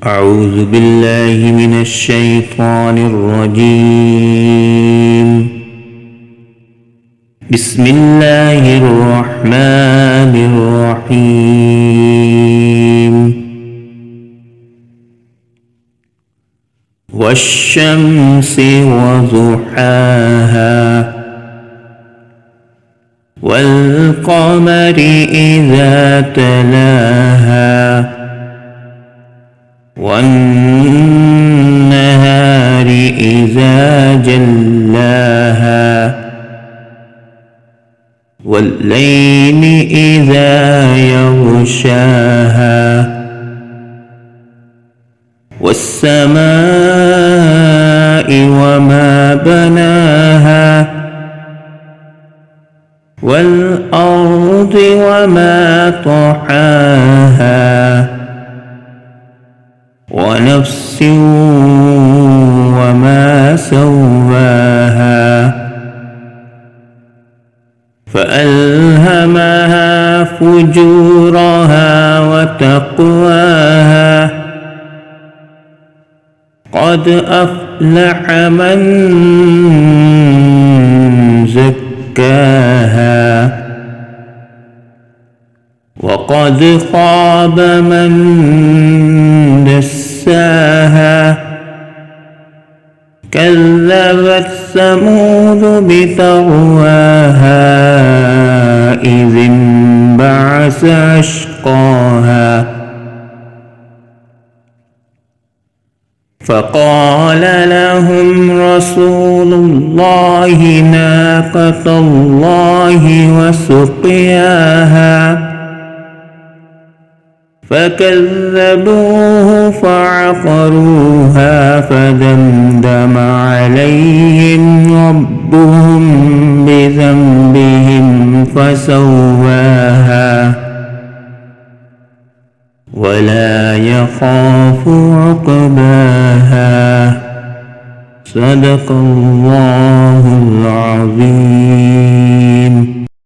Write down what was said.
أعوذ بالله من الشيطان الرجيم. بسم الله الرحمن الرحيم. والشمس وضحاها والقمر إذا تلاها والنهار إذا جلاها والليل إذا يغشاها والسماء وما بناها والأرض وما طحاها ونفس وما سواها فألهمها فجورها وتقواها قد أفلح من زكاها وقد خاب من دساها كذبت ثمود بطغواها إذ انبعث أشقاها فقال لهم رسول الله ناقة الله وسقياها فكذبوه فعقروها فدمدم عليهم ربهم بذنبهم فسواها ولا يخاف عقباها. صدق الله العظيم.